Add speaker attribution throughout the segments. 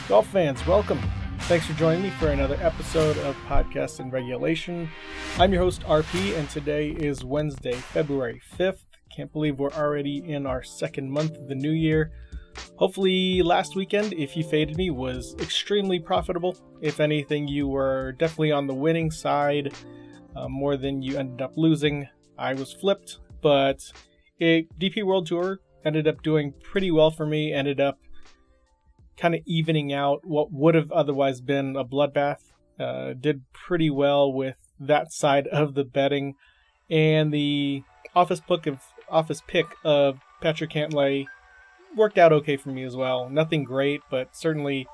Speaker 1: Golf fans, welcome. Thanks for joining me for another episode of Podcast in Regulation. I'm your host, RP, and today is Wednesday, February 5th. Can't believe we're already in our second month of the new year. Hopefully last weekend, if you faded me, was extremely profitable. If anything, you were definitely on the winning side more than you ended up losing. I was flipped, but DP World Tour ended up doing pretty well for me, ended up kind of evening out what would have otherwise been a bloodbath. Did pretty well with that side of the betting, and the office pick of Patrick Cantlay worked out okay for me as well. Nothing great, but certainly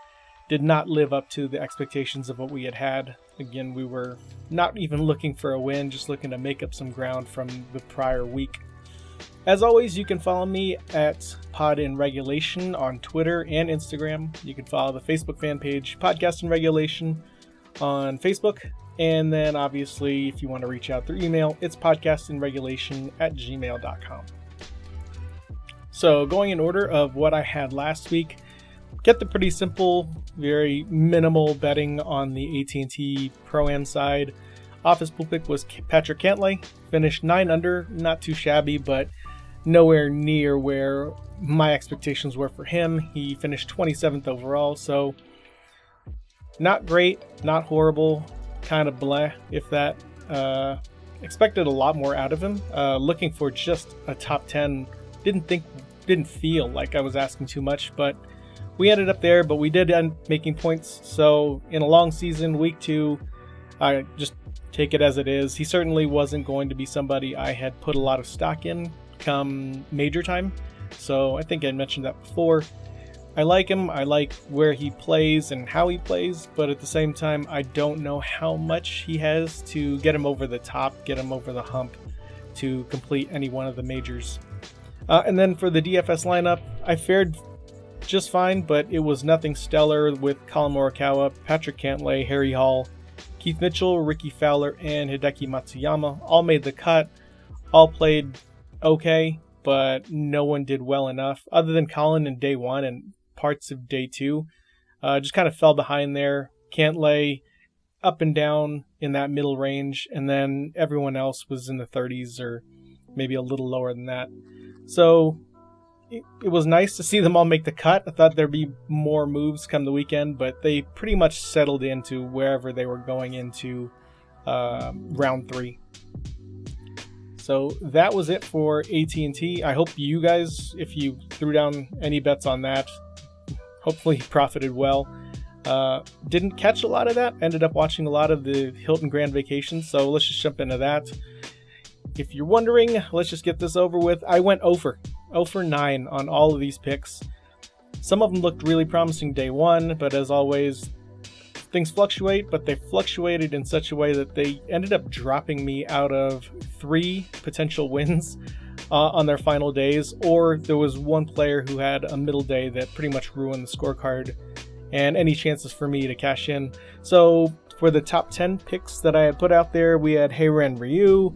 Speaker 1: did not live up to the expectations of what we had. Again, we were not even looking for a win, just looking to make up some ground from the prior week. As always, you can follow me at Pod in Regulation on Twitter and Instagram. You can follow the Facebook fan page, Podcast in Regulation, on Facebook. And then, obviously, if you want to reach out through email, it's podcastinregulation@gmail.com. So, going in order of what I had last week, kept it pretty simple, very minimal betting on the AT&T Pro-Am side. Office pool pick was Patrick Cantlay, finished 9 under, not too shabby, but nowhere near where my expectations were for him. He finished 27th overall, so not great, not horrible, kind of bleh, if that. Expected a lot more out of him. Looking for just a top 10. Didn't feel like I was asking too much, but we ended up there, but we did end making points. So in a long season, week 2, I just take it as it is. He certainly wasn't going to be somebody I had put a lot of stock in come major time. So I think I mentioned that before. I like him. I like where he plays and how he plays, but at the same time, I don't know how much he has to get him over the top, get him over the hump to complete any one of the majors. And then for the DFS lineup, I fared just fine, but it was nothing stellar with Collin Morikawa, Patrick Cantlay, Harry Hall, Keith Mitchell, Ricky Fowler, and Hideki Matsuyama all made the cut. All played okay, but no one did well enough, other than Collin in day 1 and parts of day 2. Just kind of fell behind there. Cantlay up and down in that middle range, and then everyone else was in the 30s or maybe a little lower than that. So it was nice to see them all make the cut. I thought there'd be more moves come the weekend, but they pretty much settled into wherever they were going into round 3. So that was it for AT&T. I hope you guys, if you threw down any bets on that, hopefully profited well. Didn't catch a lot of that. Ended up watching a lot of the Hilton Grand Vacation, so let's just jump into that. If you're wondering, let's just get this over with. I went 0 for 9 on all of these picks. Some of them looked really promising day 1, but as always, things fluctuate, but they fluctuated in such a way that they ended up dropping me out of 3 potential wins on their final days, or there was one player who had a middle day that pretty much ruined the scorecard and any chances for me to cash in. So for the top 10 picks that I had put out there, we had Heiran Ryu.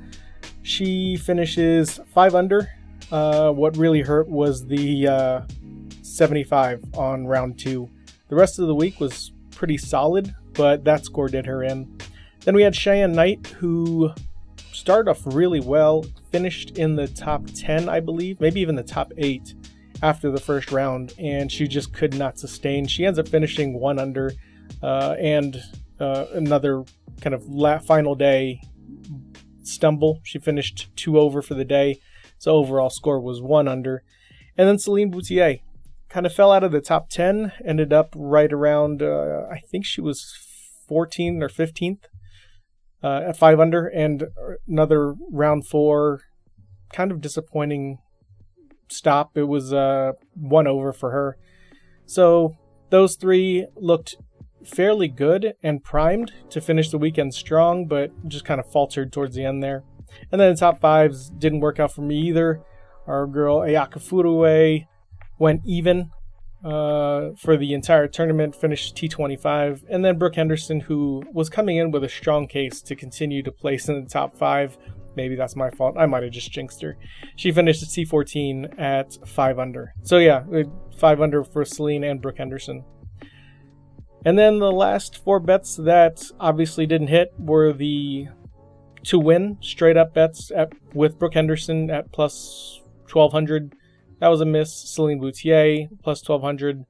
Speaker 1: She finishes 5 under. What really hurt was the 75 on round 2. The rest of the week was pretty solid, but that score did her in. Then we had Cheyenne Knight, who started off really well, finished in the top 10, I believe, maybe even the top 8 after the first round, and she just could not sustain. She ends up finishing 1 under, and another kind of final day stumble. She finished 2 over for the day, so overall score was 1 under. And then Celine Boutier kind of fell out of the top 10, ended up right around, I think she was 14th or 15th at 5 under, and another round 4, kind of disappointing stop. It was 1 over for her. So those 3 looked fairly good and primed to finish the weekend strong, but just kind of faltered towards the end there. And then the top 5s didn't work out for me either. Our girl Ayaka Furue went even for the entire tournament, finished T25. And then Brooke Henderson, who was coming in with a strong case to continue to place in the top 5. Maybe that's my fault. I might have just jinxed her. She finished at T14 at 5 under. So yeah, 5 under for Celine and Brooke Henderson. And then the last 4 bets that obviously didn't hit were the to win straight up bets with Brooke Henderson at plus 1200. That was a miss. Celine Boutier plus 1200.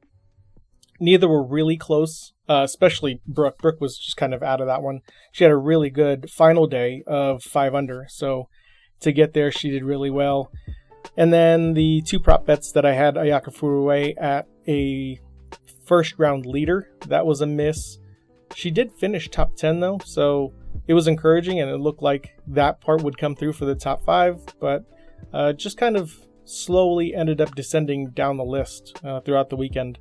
Speaker 1: Neither were really close, especially Brooke. Brooke was just kind of out of that one. She had a really good final day of 5 under. So to get there, she did really well. And then the 2 prop bets that I had, Ayaka Furue at a first round leader. That was a miss. She did finish top 10 though, so it was encouraging and it looked like that part would come through for the top 5, but just kind of slowly ended up descending down the list throughout the weekend.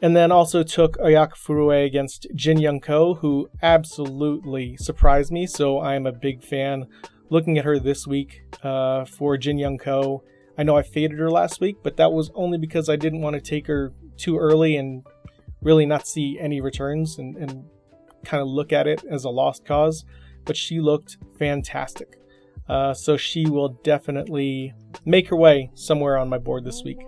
Speaker 1: And then also took Ayaka Furue against Jin Young Ko, who absolutely surprised me, so I'm a big fan looking at her this week for Jin Young Ko. I know I faded her last week, but that was only because I didn't want to take her too early and really not see any returns and kind of look at it as a lost cause. But she looked fantastic. So she will definitely make her way somewhere on my board this week.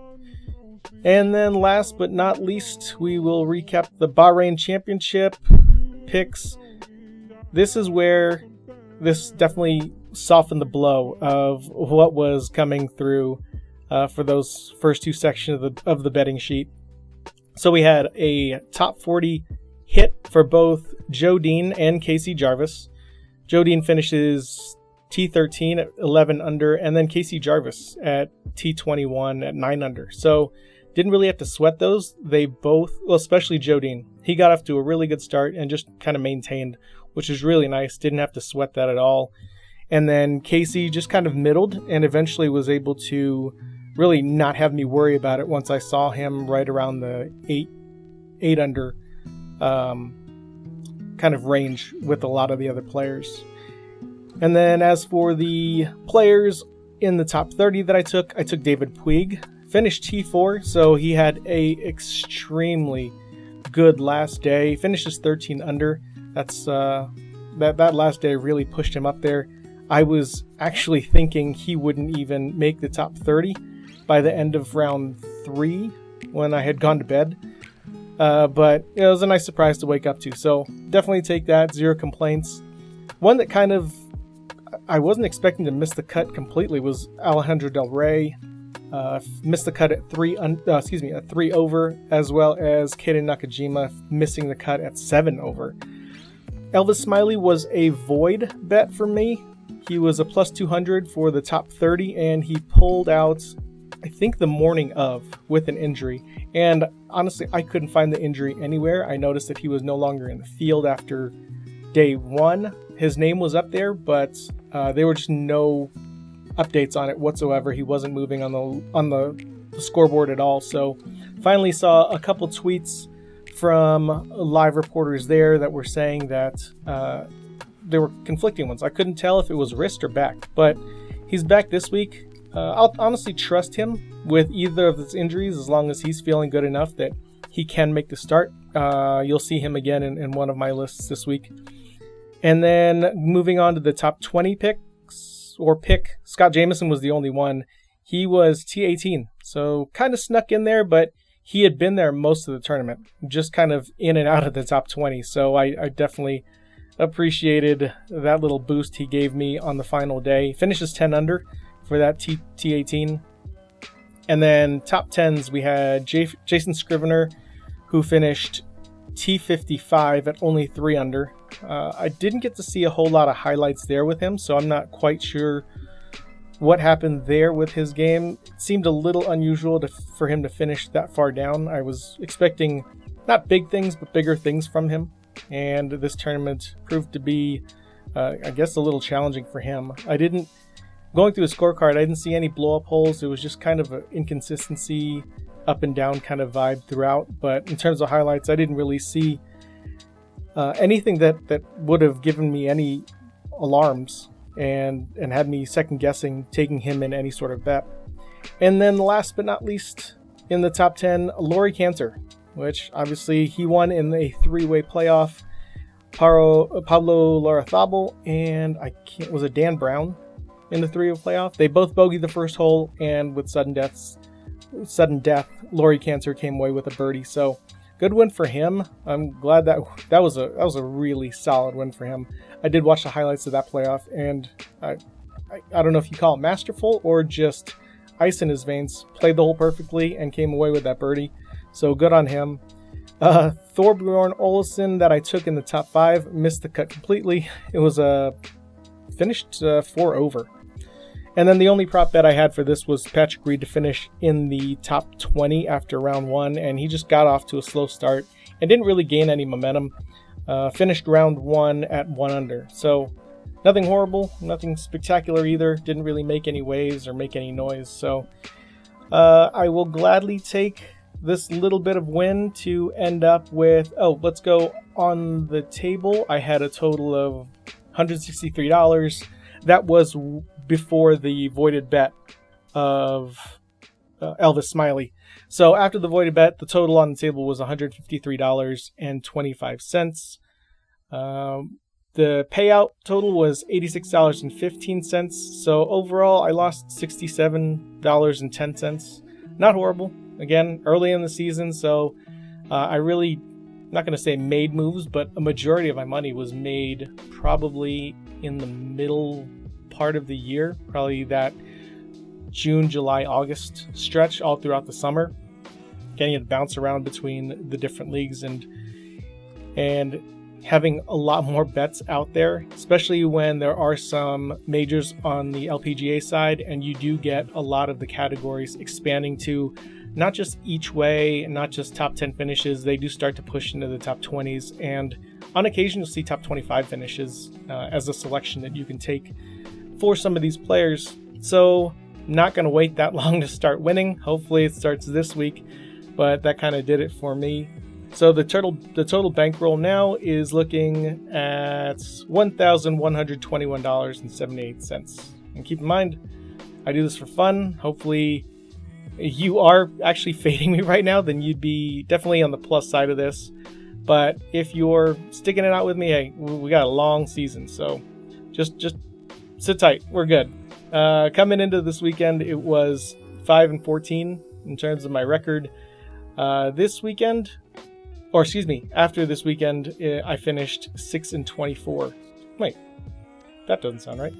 Speaker 1: And then last but not least, we will recap the Bahrain Championship picks. This is where this definitely softened the blow of what was coming through for those first 2 sections of the betting sheet. So we had a top 40 hit for both Joe Dean and Casey Jarvis. Joe Dean finishes T13 at 11 under, and then Casey Jarvis at T21 at 9 under. So didn't really have to sweat those. They both, well, especially Joe Dean, he got off to a really good start and just kind of maintained, which is really nice. Didn't have to sweat that at all. And then Casey just kind of middled and eventually was able to really not have me worry about it once I saw him right around the 8 under kind of range with a lot of the other players. And then as for the players in the top 30 that I took David Puig, finished T4, so he had a extremely good last day. Finishes 13 under. That's that last day really pushed him up there. I was actually thinking he wouldn't even make the top 30 by the end of round 3 when I had gone to bed. But it was a nice surprise to wake up to. So definitely take that. 0 complaints. One that kind of I wasn't expecting to miss the cut completely was Alejandro Del Rey. Missed the cut at 3 over, as well as Kaden Nakajima missing the cut at 7 over. Elvis Smiley was a void bet for me. He was a plus 200 for the top 30, and he pulled out, I think, the morning of with an injury. And honestly, I couldn't find the injury anywhere. I noticed that he was no longer in the field after day 1. His name was up there, but there were just no updates on it whatsoever. He wasn't moving on the scoreboard at all. So finally saw a couple tweets from live reporters there that were saying that there were conflicting ones. I couldn't tell if it was wrist or back, but he's back this week. I'll honestly trust him with either of his injuries as long as he's feeling good enough that he can make the start. You'll see him again in one of my lists this week. And then moving on to the top 20 pick, Scott Jameson was the only one. He was T18, so kind of snuck in there, but he had been there most of the tournament, just kind of in and out of the top 20. So I definitely appreciated that little boost he gave me on the final day. Finishes 10 under for that T18. And then top 10s, we had Jason Scrivener, who finished T55 at only 3 under. I didn't get to see a whole lot of highlights there with him, so I'm not quite sure what happened there with his game. It seemed a little unusual for him to finish that far down. I was expecting not big things, but bigger things from him. And this tournament proved to be, I guess, a little challenging for him. Going through his scorecard, I didn't see any blow-up holes. It was just kind of an inconsistency, up and down kind of vibe throughout. But in terms of highlights, I didn't really see anything that would have given me any alarms and had me second guessing taking him in any sort of bet. And then last but not least, in the top 10, Laurie Cantor, which obviously he won in a 3-way playoff. Pablo Larrazabal and was it Dan Brown in the 3-way playoff? They both bogeyed the first hole, and with sudden death, Laurie Cantor came away with a birdie. So good win for him. I'm glad that was a really solid win for him. I did watch the highlights of that playoff, and I don't know if you call it masterful or just ice in his veins. Played the hole perfectly and came away with that birdie. So good on him. Thorbjorn Olesen that I took in the top 5 missed the cut completely. It was finished 4 over. And then the only prop bet I had for this was Patrick Reed to finish in the top 20 after round 1, and he just got off to a slow start and didn't really gain any momentum. Finished round 1 at 1 under. So nothing horrible, nothing spectacular either. Didn't really make any waves or make any noise. So I will gladly take this little bit of win to end up with, let's go on the table. I had a total of $163. That was before the voided bet of Elvis Smiley. So after the voided bet, the total on the table was $153.25. The payout total was $86.15. So overall, I lost $67.10. Not horrible. Again, early in the season, so I really, not going to say made moves, but a majority of my money was made probably in the middle part of the year, probably that June, July, August stretch all throughout the summer, getting it to bounce around between the different leagues and having a lot more bets out there, especially when there are some majors on the LPGA side and you do get a lot of the categories expanding to not just each way, not just top 10 finishes. They do start to push into the top 20s, and on occasion you'll see top 25 finishes as a selection that you can take for some of these players. So not going to wait that long to start winning. Hopefully it starts this week, but that kind of did it for me. So the total bankroll now is looking at $1,121.78. And keep in mind, I do this for fun. Hopefully you are actually fading me right now, then you'd be definitely on the plus side of this. But if you're sticking it out with me, hey, we got a long season, so just sit tight. We're good. Coming into this weekend, it was 5-14 in terms of my record. After this weekend, I finished 6-24. Wait, that doesn't sound right.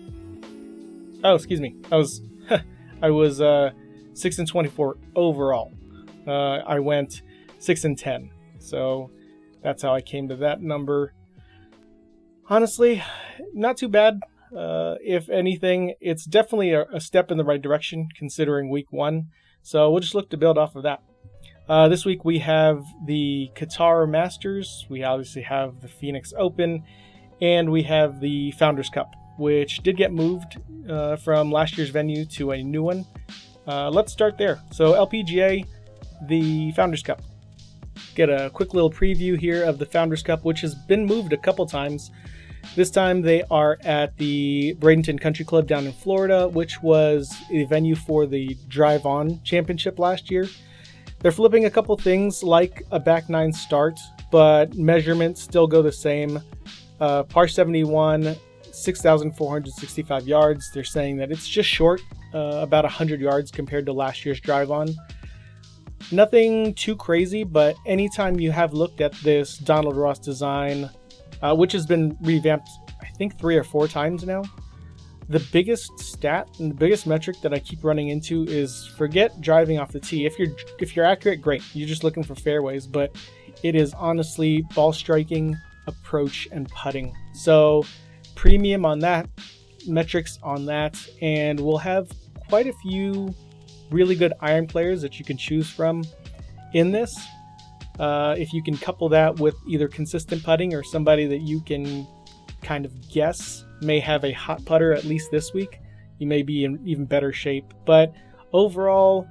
Speaker 1: Oh, excuse me. I was 6-24 overall. I went 6-10. So that's how I came to that number. Honestly, not too bad. If anything, it's definitely a step in the right direction considering week 1. So we'll just look to build off of that. This week we have the Qatar Masters. We obviously have the Phoenix Open, and we have the Founders Cup, which did get moved from last year's venue to a new one. Let's start there. So LPGA, the Founders Cup. Get a quick little preview here of the Founders Cup, which has been moved a couple times. This time they are at the Bradenton Country Club down in Florida, which was a venue for the Drive On Championship last year. They're flipping a couple things like a back 9 start, but measurements still go the same. Par 71, 6,465 yards. They're saying that it's just short, about 100 yards compared to last year's Drive On. Nothing too crazy, but anytime you have looked at this Donald Ross design, which has been revamped, I think 3 or 4 times now, the biggest stat and the biggest metric that I keep running into is forget driving off the tee. If you're accurate, great. You're just looking for fairways, but it is honestly ball striking, approach, and putting. So premium on that, metrics on that, and we'll have quite a few really good iron players that you can choose from in this. If you can couple that with either consistent putting or somebody that you can kind of guess may have a hot putter at least this week, you may be in even better shape. But overall,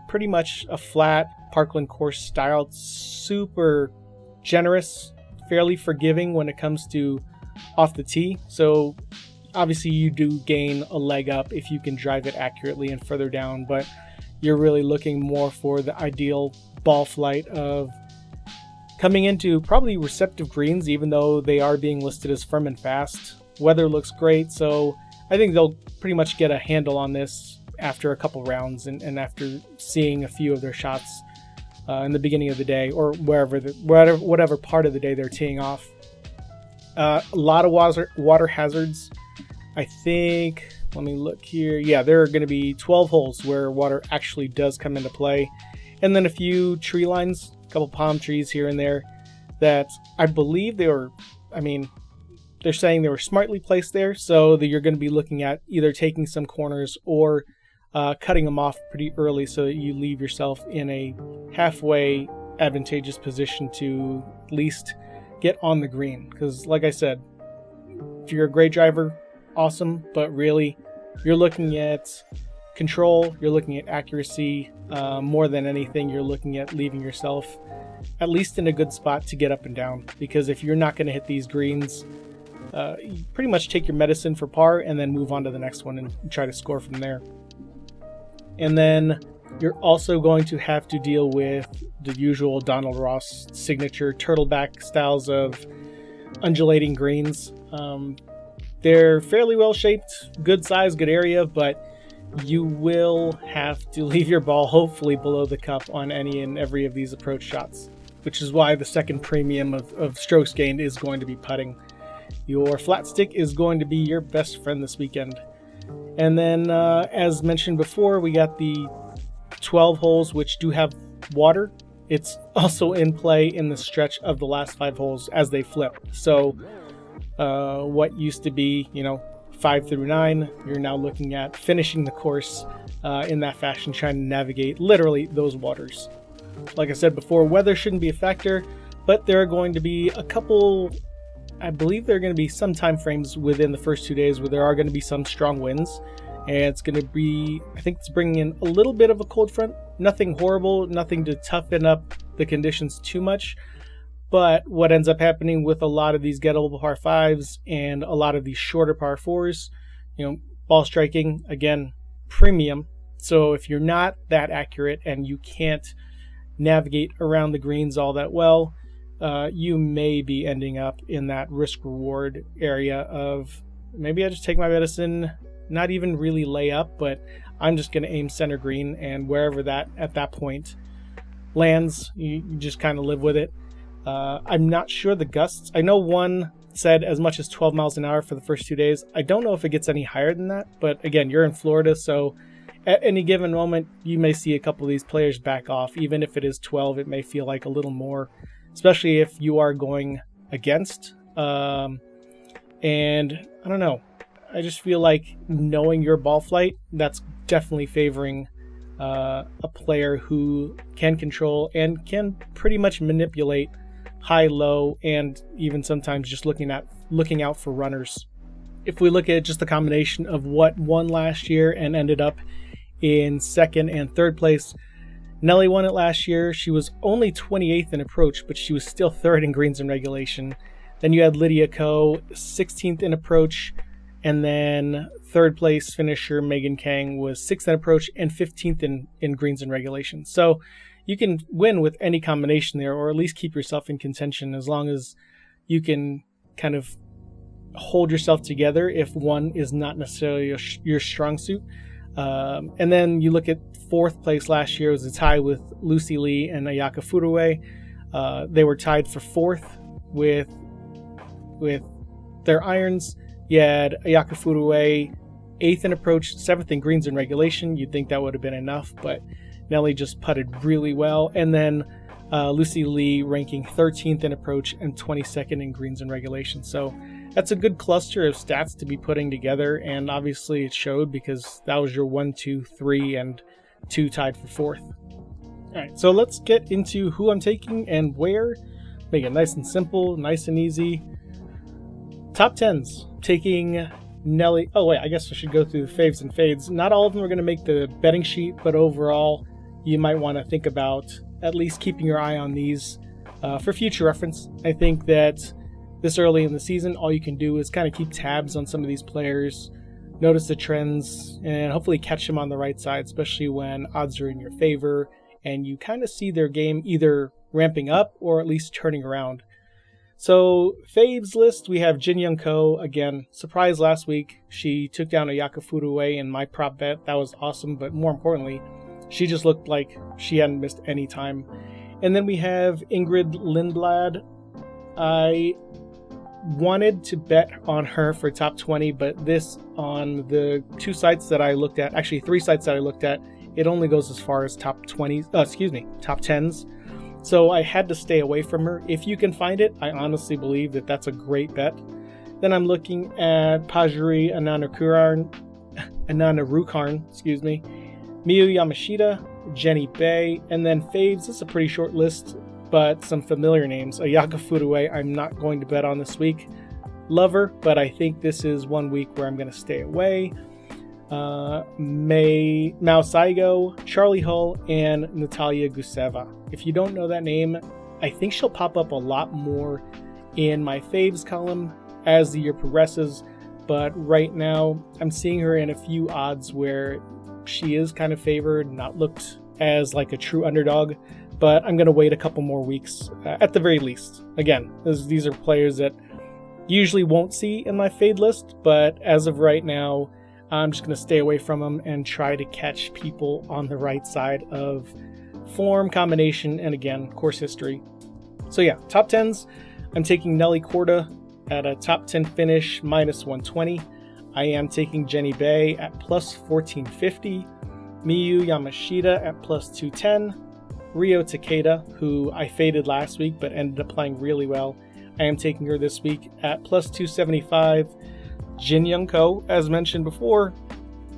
Speaker 1: pretty much a flat Parkland course style, super generous, fairly forgiving when it comes to off the tee. So obviously you do gain a leg up if you can drive it accurately and further down, but you're really looking more for the ideal ball flight of coming into probably receptive greens, even though they are being listed as firm and fast. Weather looks great, so I think they'll pretty much get a handle on this after a couple rounds and after seeing a few of their shots in the beginning of the day, or whatever part of the day they're teeing off. A lot of water hazards. I think, let me look here. Yeah, there are going to be 12 holes where water actually does come into play. And then a few tree lines, a couple palm trees here and there that I believe they're saying they were smartly placed there, so that you're going to be looking at either taking some corners or cutting them off pretty early so that you leave yourself in a halfway advantageous position to at least get on the green. Because like I said, if you're a great driver, awesome, but really you're looking at control, you're looking at accuracy, more than anything you're looking at leaving yourself at least in a good spot to get up and down. Because if you're not going to hit these greens, you pretty much take your medicine for par and then move on to the next one and try to score from there. And then you're also going to have to deal with the usual Donald Ross signature turtleback styles of undulating greens. They're fairly well shaped, good size, good area, but you will have to leave your ball hopefully below the cup on any and every of these approach shots, which is why the second premium of strokes gained is going to be putting. Your flat stick is going to be your best friend this weekend. And then, as mentioned before, we got the 12 holes which do have water. It's also in play in the stretch of the last 5 holes as they flip. So what used to be, 5 through 9, you're now looking at finishing the course in that fashion, trying to navigate literally those waters. Like I said before, weather shouldn't be a factor, but there are going to be a couple, I believe there are going to be some time frames within the first 2 days where there are going to be some strong winds, and it's going to be, I think it's bringing in a little bit of a cold front. Nothing horrible, nothing to toughen up the conditions too much. But what ends up happening with a lot of these gettable par 5s and a lot of these shorter par 4s, ball striking, again, premium. So if you're not that accurate and you can't navigate around the greens all that well, you may be ending up in that risk-reward area of maybe I just take my medicine, not even really lay up, but I'm just going to aim center green, and wherever that at that point lands, you just kind of live with it. I'm not sure the gusts. I know one said as much as 12 miles an hour for the first 2 days. I don't know if it gets any higher than that, but again, you're in Florida, so at any given moment, you may see a couple of these players back off. Even if it is 12, it may feel like a little more, especially if you are going against. And I don't know. I just feel like knowing your ball flight, that's definitely favoring a player who can control and can pretty much manipulate high, low, and even sometimes just looking out for runners. If we look at just the combination of what won last year and ended up in second and third place, Nelly won it last year. She was only 28th in approach, but she was still third in greens and regulation. Then you had Lydia Ko, 16th in approach, and then third place finisher Megan Kang was 6th in approach and 15th in greens and regulation. So you can win with any combination there, or at least keep yourself in contention as long as you can kind of hold yourself together if one is not necessarily your strong suit. And then you look at fourth place last year, it was a tie with Lucy Lee and Ayaka Furuwe. They were tied for fourth with their irons. You had Ayaka Furuwe 8th in approach, 7th in greens and regulation. You'd think that would have been enough, but Nelly just putted really well. And then Lucy Lee ranking 13th in approach and 22nd in greens and regulation. So that's a good cluster of stats to be putting together, and obviously it showed because that was your 1, 2, 3, and 2 tied for fourth. All right, so let's get into who I'm taking and where. Make it nice and simple, nice and easy. Top 10s. Taking Nelly. Oh wait, I guess I should go through the faves and fades. Not all of them are going to make the betting sheet, but overall, you might want to think about at least keeping your eye on these for future reference. I think that this early in the season, all you can do is kind of keep tabs on some of these players, notice the trends, and hopefully catch them on the right side, especially when odds are in your favor and you kind of see their game either ramping up or at least turning around. So, faves list, we have Jin Young Ko. Again, surprise last week. She took down Ayaka Furuwe in my prop bet. That was awesome, but more importantly, she just looked like she hadn't missed any time. And then we have Ingrid Lindblad. I wanted to bet on her for top 20, but this, on the 2 sites that I looked at, actually 3 sites that I looked at, it only goes as far as top 10s. So I had to stay away from her. If you can find it, I honestly believe that that's a great bet. Then I'm looking at Pajuri Ananarukarn, Miyu Yamashita, Jenny Bay, and then faves. It's a pretty short list, but some familiar names. Ayaka Furue, I'm not going to bet on this week. Love her, but I think this is one week where I'm going to stay away. Mao Saigo, Charlie Hull, and Natalia Guseva. If you don't know that name, I think she'll pop up a lot more in my faves column as the year progresses, but right now I'm seeing her in a few odds where she is kind of favored, not looked as like a true underdog, but I'm going to wait a couple more weeks at the very least. Again, these are players that usually won't see in my fade list, but as of right now, I'm just going to stay away from them and try to catch people on the right side of form, combination, and again, course history. So yeah, top 10s, I'm taking Nelly Korda at a top 10 finish, minus 120. I am taking Jenny Bay at plus 1450. Miyu Yamashita at plus 210. Rio Takeda, who I faded last week but ended up playing really well, I am taking her this week at plus 275. Jin Young Ko, as mentioned before,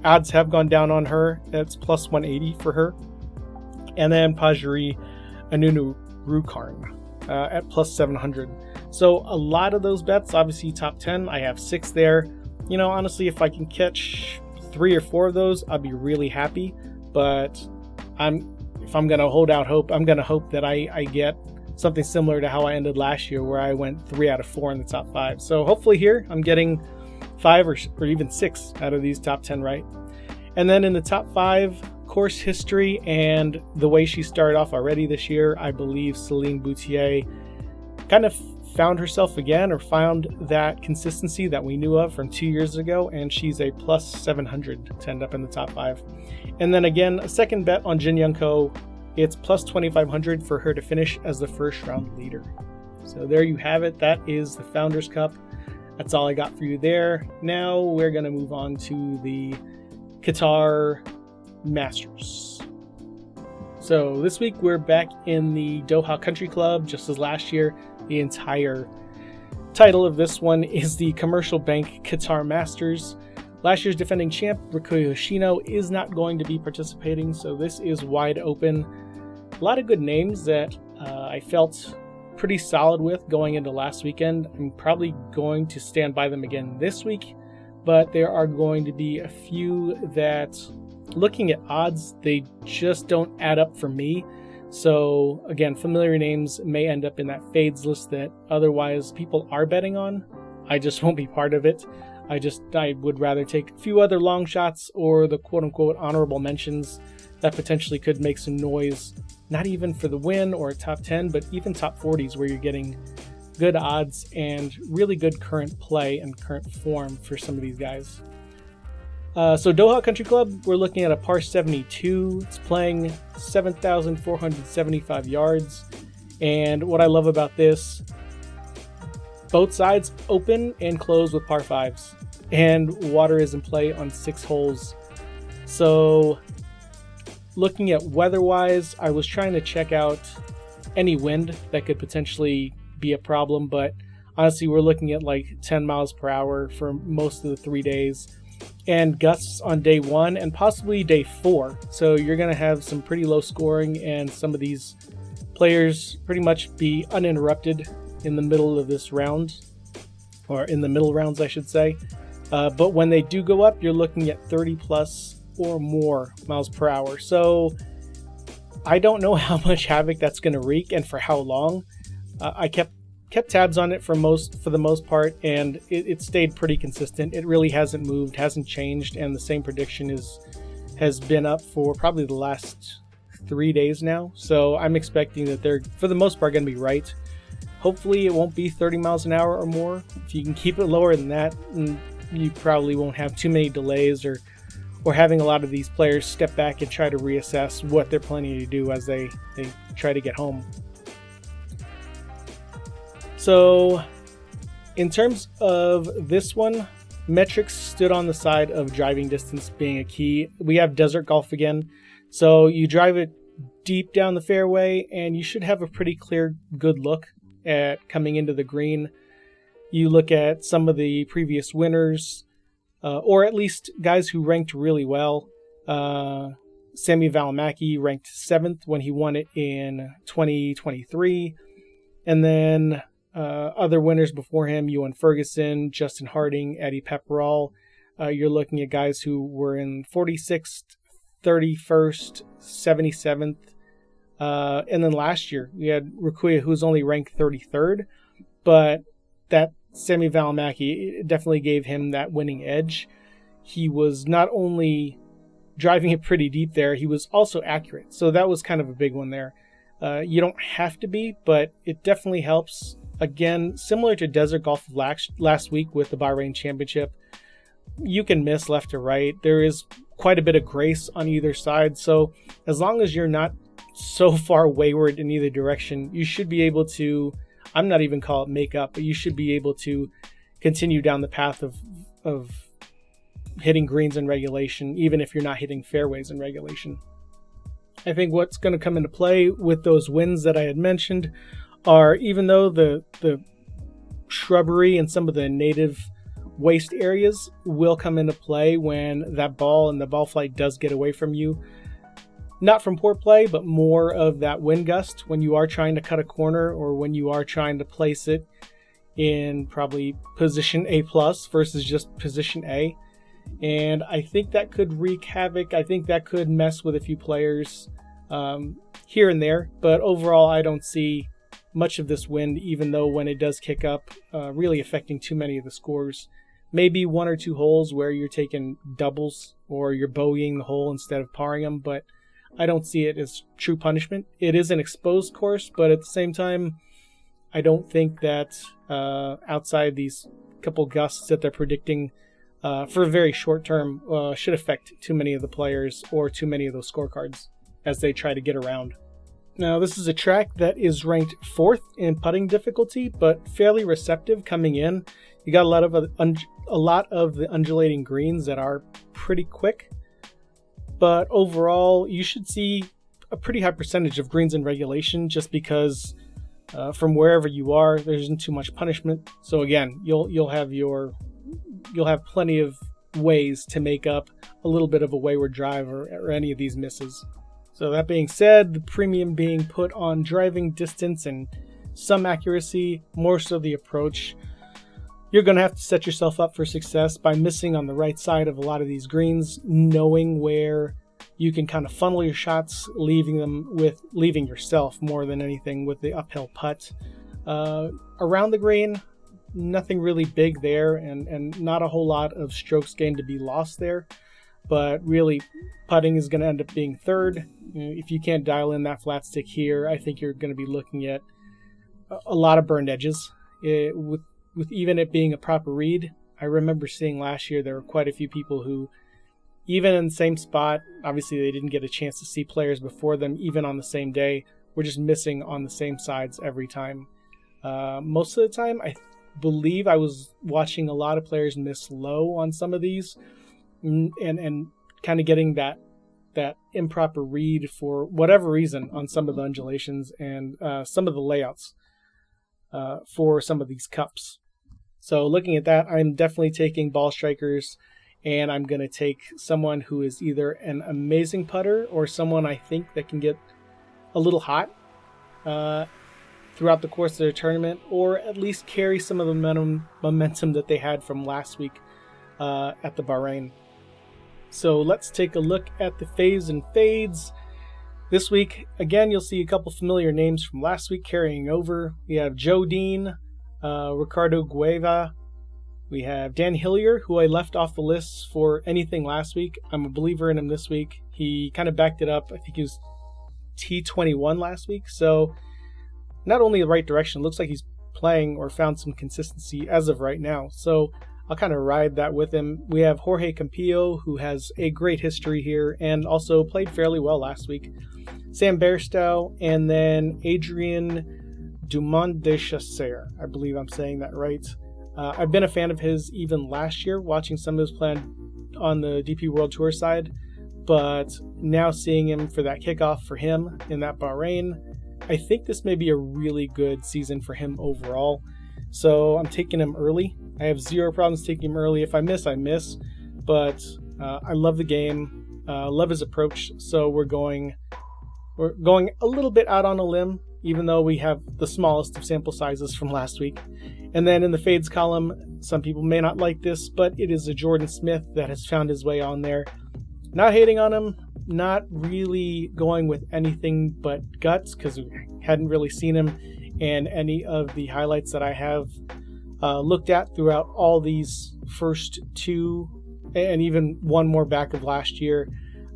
Speaker 1: odds have gone down on her. That's plus 180 for her. And then Pajuri Ananarukarn at plus 700. So a lot of those bets, obviously top 10, I have 6 there. You know, honestly, if I can catch 3 or 4 of those, I'd be really happy. But if I'm going to hold out hope, I'm going to hope that I get something similar to how I ended last year, where I went 3 out of 4 in the top 5. So hopefully here I'm getting 5 or even 6 out of these top 10 right. And then in the top 5, course history and the way she started off already this year, I believe Celine Boutier kind of found herself again, or found that consistency that we knew of from 2 years ago, and she's a plus 700 to end up in the top 5. And then again, a second bet on Jin Young Ko. It's plus 2,500 for her to finish as the first round leader. So there you have it. That is the Founders Cup. That's all I got for you there. Now we're going to move on to the Qatar Masters. So this week we're back in the Doha Country Club, just as last year. The entire title of this one is the Commercial Bank Qatar Masters. Last year's defending champ, Rikuya Yoshino, is not going to be participating, so this is wide open. A lot of good names that I felt pretty solid with going into last weekend. I'm probably going to stand by them again this week, but there are going to be a few that, looking at odds, they just don't add up for me. So again, familiar names may end up in that fades list that otherwise people are betting on. I just won't be part of it. I would rather take a few other long shots or the quote-unquote honorable mentions that potentially could make some noise, not even for the win or a top 10, but even top 40s, where you're getting good odds and really good current play and current form for some of these guys. So Doha Country Club, we're looking at a par 72. It's playing 7,475 yards. And what I love about this, both sides open and close with par 5s. And water is in play on 6 holes. So looking at weather-wise, I was trying to check out any wind that could potentially be a problem. But honestly, we're looking at like 10 miles per hour for most of the 3 days. And gusts on day 1 and possibly day 4. So you're going to have some pretty low scoring, and some of these players pretty much be uninterrupted in the middle of this round, or in the middle rounds, I should say. But when they do go up, you're looking at 30 plus or more miles per hour. So I don't know how much havoc that's going to wreak and for how long. I kept tabs on it for the most part, and it stayed pretty consistent. It really hasn't moved, hasn't changed, and the same prediction has been up for probably the last 3 days now. So I'm expecting that they're, for the most part, going to be right. Hopefully it won't be 30 miles an hour or more. If you can keep it lower than that, you probably won't have too many delays or or having a lot of these players step back and try to reassess what they're planning to do as they try to get home. So in terms of this one, metrics stood on the side of driving distance being a key. We have desert golf again. So you drive it deep down the fairway and you should have a pretty clear, good look at coming into the green. You look at some of the previous winners, or at least guys who ranked really well. Sami Välimäki ranked 7th when he won it in 2023. And then other winners before him, Ewan Ferguson, Justin Harding, Eddie Pepperell. You're looking at guys who were in 46th, 31st, 77th. And then last year, we had Rikuya, who's only ranked 33rd. But that Sami Välimäki definitely gave him that winning edge. He was not only driving it pretty deep there, he was also accurate. So that was kind of a big one there. You don't have to be, but it definitely helps. Again, similar to Desert Golf last week with the Bahrain Championship, you can miss left or right. There is quite a bit of grace on either side. So as long as you're not so far wayward in either direction, you should be able to, I'm not even call it make up, but you should be able to continue down the path of hitting greens in regulation, even if you're not hitting fairways in regulation. I think what's going to come into play with those wins that I had mentioned are, even though the shrubbery and some of the native waste areas will come into play when that ball and the ball flight does get away from you, not from poor play, but more of that wind gust when you are trying to cut a corner or when you are trying to place it in probably position A plus versus just position A. And I think that could wreak havoc. I think that could mess with a few players here and there. But overall, I don't see much of this wind, even though when it does kick up, really affecting too many of the scores. Maybe one or two holes where you're taking doubles or you're bogeying the hole instead of parring them, but I don't see it as true punishment. It is an exposed course, but at the same time, I don't think that outside these couple gusts that they're predicting for a very short term should affect too many of the players or too many of those scorecards as they try to get around. Now, this is a track that is ranked 4th in putting difficulty, but fairly receptive coming in. You got a lot of the undulating greens that are pretty quick, but overall, you should see a pretty high percentage of greens in regulation, just because from wherever you are, there isn't too much punishment. So again, you'll have plenty of ways to make up a little bit of a wayward drive or any of these misses. So that being said, the premium being put on driving distance and some accuracy, more so the approach. You're going to have to set yourself up for success by missing on the right side of a lot of these greens, knowing where you can kind of funnel your shots, leaving yourself more than anything with the uphill putt. Around the green, nothing really big there, and not a whole lot of strokes gained to be lost there. But really, putting is going to end up being 3rd. If you can't dial in that flat stick here, I think you're going to be looking at a lot of burned edges. With even it being a proper read, I remember seeing last year there were quite a few people who, even in the same spot, obviously they didn't get a chance to see players before them, even on the same day, were just missing on the same sides every time. Most of the time, I believe I was watching a lot of players miss low on some of these, and kind of getting that improper read for whatever reason on some of the undulations and some of the layouts for some of these cups. So looking at that, I'm definitely taking ball strikers, and I'm going to take someone who is either an amazing putter or someone I think that can get a little hot throughout the course of their tournament, or at least carry some of the momentum that they had from last week at the Bahrain. So let's take a look at the faves and fades. This week, again, you'll see a couple familiar names from last week carrying over. We have Joe Dean, Ricardo Gueva. We have Dan Hillier, who I left off the list for anything last week. I'm a believer in him this week. He kind of backed it up. I think he was T21 last week. So not only the right direction, looks like he's playing or found some consistency as of right now. So I'll kind of ride that with him. We have Jorge Campillo, who has a great history here and also played fairly well last week. Sam Bairstow, and then Adrien Dumont de Chasser. I believe I'm saying that right. I've been a fan of his even last year, watching some of his play on the DP World Tour side, but now seeing him for that kickoff for him in that Bahrain, I think this may be a really good season for him overall. So I'm taking him early. I have zero problems taking him early. If I miss, I miss. But I love the game, love his approach. So we're going a little bit out on a limb, even though we have the smallest of sample sizes from last week. And then in the fades column, some people may not like this, but it is a Jordan Smith that has found his way on there. Not hating on him, not really going with anything but guts, because we hadn't really seen him in any of the highlights that I have looked at throughout all these first two, and even one more back of last year.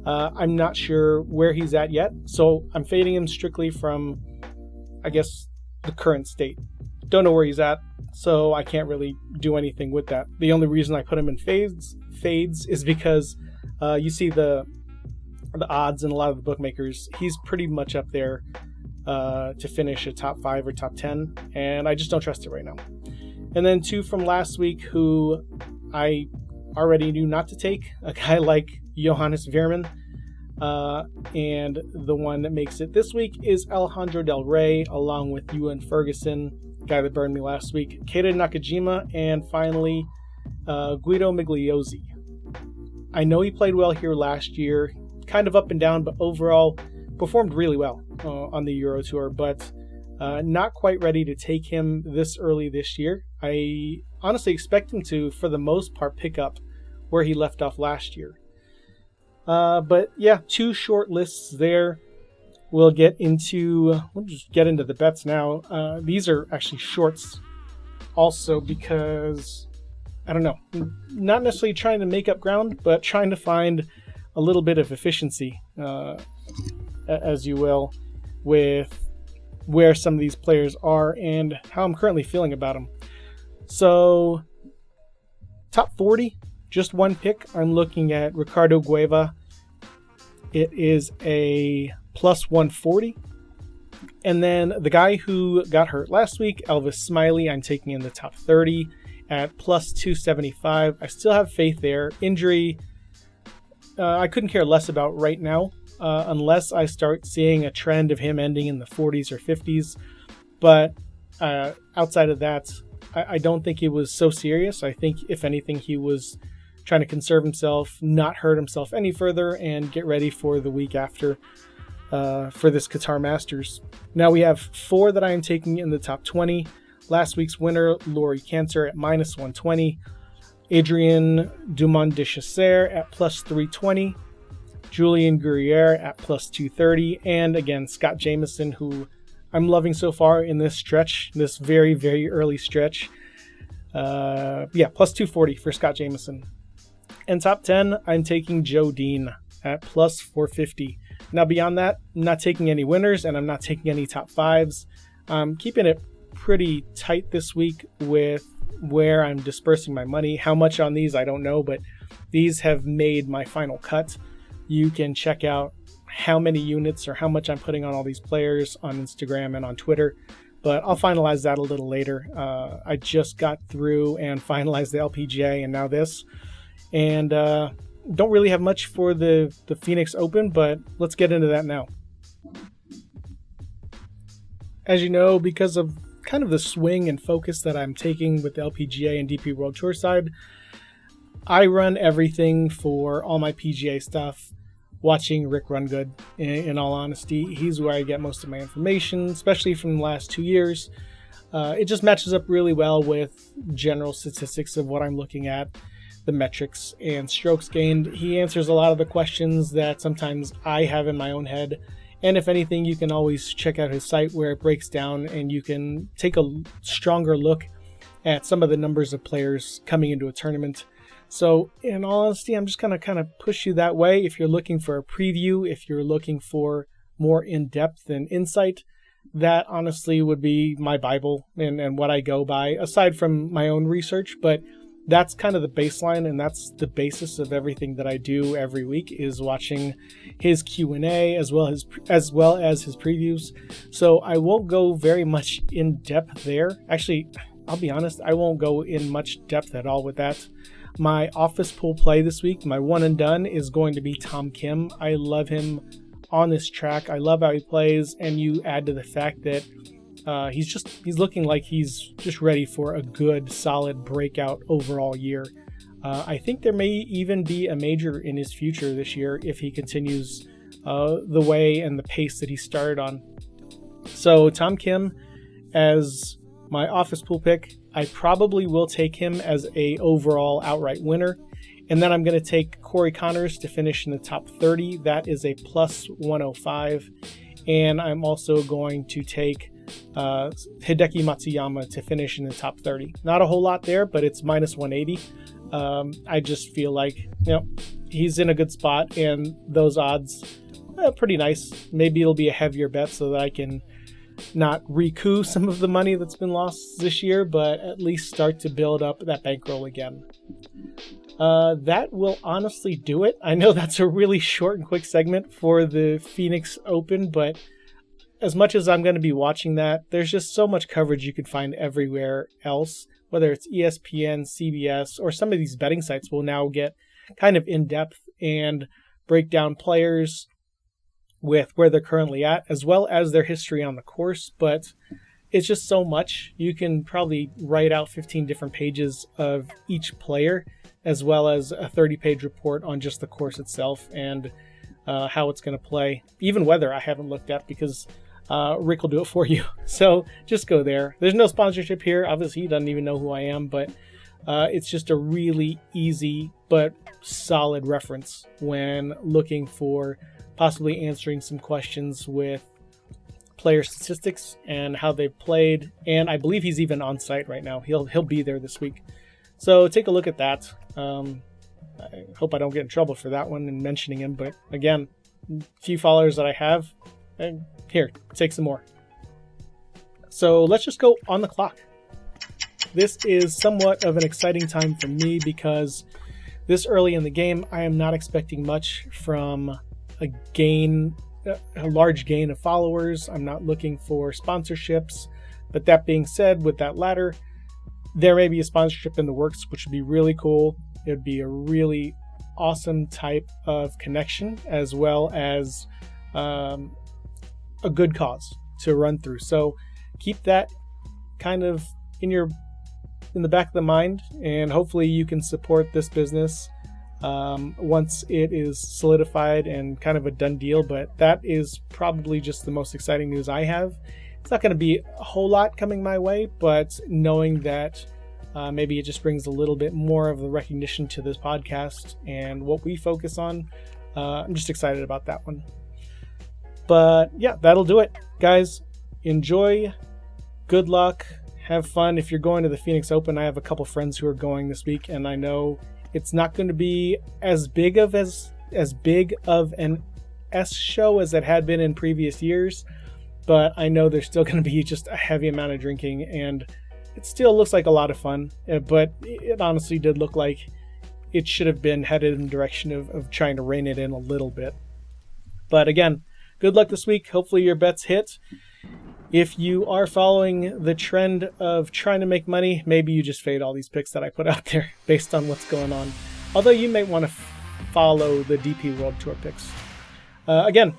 Speaker 1: I'm not sure where he's at yet, so I'm fading him strictly from, I guess, the current state. Don't know where he's at, so I can't really do anything with that. The only reason I put him in fades is because you see the odds in a lot of the bookmakers. He's pretty much up there to finish a top 5 or top 10, and I just don't trust it right now. And then two from last week who I already knew not to take, a guy like Johannes Veerman, and the one that makes it this week is Alejandro Del Rey, along with Ewan Ferguson, guy that burned me last week, Keita Nakajima, and finally Guido Migliozzi. I know he played well here last year, kind of up and down, but overall performed really well on the Euro Tour, but not quite ready to take him this early this year. I honestly expect him to, for the most part, pick up where he left off last year. But yeah, two short lists there. We'll just get into the bets now. These are actually shorts also because, I don't know, not necessarily trying to make up ground, but trying to find a little bit of efficiency, as you will, with where some of these players are and how I'm currently feeling about them. So, top 40, just one pick. I'm looking at Ricardo Gueva. It is a plus 140. And then the guy who got hurt last week, Elvis Smiley, I'm taking in the top 30 at plus 275. I still have faith there. Injury, I couldn't care less about right now, unless I start seeing a trend of him ending in the 40s or 50s. But outside of that, I don't think it was so serious. I think, if anything, he was trying to conserve himself, not hurt himself any further, and get ready for the week after for this Qatar Masters. Now we have four that I am taking in the top 20. Last week's winner, Laurie Cantor at minus 120. Adrien Dumont de Chasser at plus 320. Julian Guerrier at plus 230. And again, Scott Jamieson, who I'm loving so far in this stretch, this very, very early stretch. Plus 240 for Scott Jamieson. And top 10, I'm taking Joe Dean at plus 450. Now beyond that, I'm not taking any winners and I'm not taking any top fives. I'm keeping it pretty tight this week with where I'm dispersing my money. How much on these, I don't know, but these have made my final cut. You can check out how many units or how much I'm putting on all these players on Instagram and on Twitter, but I'll finalize that a little later. I just got through and finalized the LPGA and now this, and don't really have much for the Phoenix Open, but let's get into that now. As you know, because of kind of the swing and focus that I'm taking with the LPGA and DP World Tour side, I run everything for all my PGA stuff watching Rick Rungood. In all honesty, he's where I get most of my information, especially from the last 2 years. It just matches up really well with general statistics of what I'm looking at, the metrics and strokes gained. He answers a lot of the questions that sometimes I have in my own head. And if anything, you can always check out his site where it breaks down and you can take a stronger look at some of the numbers of players coming into a tournament. So in all honesty, I'm just going to kind of push you that way. If you're looking for a preview, if you're looking for more in-depth and insight, that honestly would be my Bible and what I go by, aside from my own research. But that's kind of the baseline, and that's the basis of everything that I do every week, is watching his Q&A as well as his previews. So I won't go very much in depth there. Actually, I'll be honest, I won't go in much depth at all with that. My office pool play this week, my one and done, is going to be Tom Kim. I love him on this track. I love how he plays, and you add to the fact that he's looking like he's just ready for a good, solid breakout overall year. I think there may even be a major in his future this year if he continues the way and the pace that he started on. So Tom Kim as my office pool pick. I probably will take him as a overall outright winner. And then I'm going to take Corey Connors to finish in the top 30. That is a plus 105. And I'm also going to take Hideki Matsuyama to finish in the top 30. Not a whole lot there, but it's minus 180. I just feel like, he's in a good spot, and those odds are pretty nice. Maybe it'll be a heavier bet so that I can not recoup some of the money that's been lost this year, but at least start to build up that bankroll again. That will honestly do it. I know that's a really short and quick segment for the Phoenix Open, but as much as I'm going to be watching that, there's just so much coverage you can find everywhere else, whether it's ESPN, CBS, or some of these betting sites will now get kind of in-depth and break down players with where they're currently at, as well as their history on the course. But it's just so much. You can probably write out 15 different pages of each player, as well as a 30-page report on just the course itself and how it's going to play. Even weather I haven't looked at because Rick will do it for you. So just go there. There's no sponsorship here. Obviously, he doesn't even know who I am, but it's just a really easy but solid reference when looking for possibly answering some questions with player statistics and how they've played. And I believe he's even on site right now. He'll be there this week. So take a look at that. I hope I don't get in trouble for that one and mentioning him. But again, few followers that I have, here, take some more. So let's just go on the clock. This is somewhat of an exciting time for me because this early in the game, I am not expecting much from a large gain of followers. I'm not looking for sponsorships. But that being said, with that ladder, there may be a sponsorship in the works, which would be really cool. It would be a really awesome type of connection, as well as a good cause to run through. So keep that kind of in the back of the mind, and hopefully you can support this business once it is solidified and kind of a done deal. But that is probably just the most exciting news I have. It's not going to be a whole lot coming my way, but knowing that maybe it just brings a little bit more of the recognition to this podcast and what we focus on, I'm just excited about that one. But yeah, that'll do it. Guys, enjoy. Good luck. Have fun. If you're going to the Phoenix Open, I have a couple friends who are going this week, and I know it's not going to be as big of an S show as it had been in previous years, but I know there's still going to be just a heavy amount of drinking, and it still looks like a lot of fun. But it honestly did look like it should have been headed in the direction of trying to rein it in a little bit. But again, good luck this week. Hopefully your bets hit. If you are following the trend of trying to make money, maybe you just fade all these picks that I put out there based on what's going on. Although you may want to follow the DP World Tour picks. Again,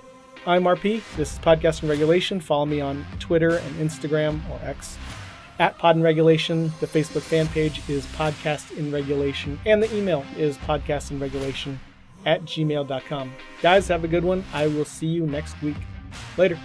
Speaker 1: I'm RP. This is Podcast in Regulation. Follow me on Twitter and Instagram, or X, at Pod in Regulation. The Facebook fan page is Podcast in Regulation. And the email is podcastinregulation@gmail.com. Guys, have a good one. I will see you next week. Later.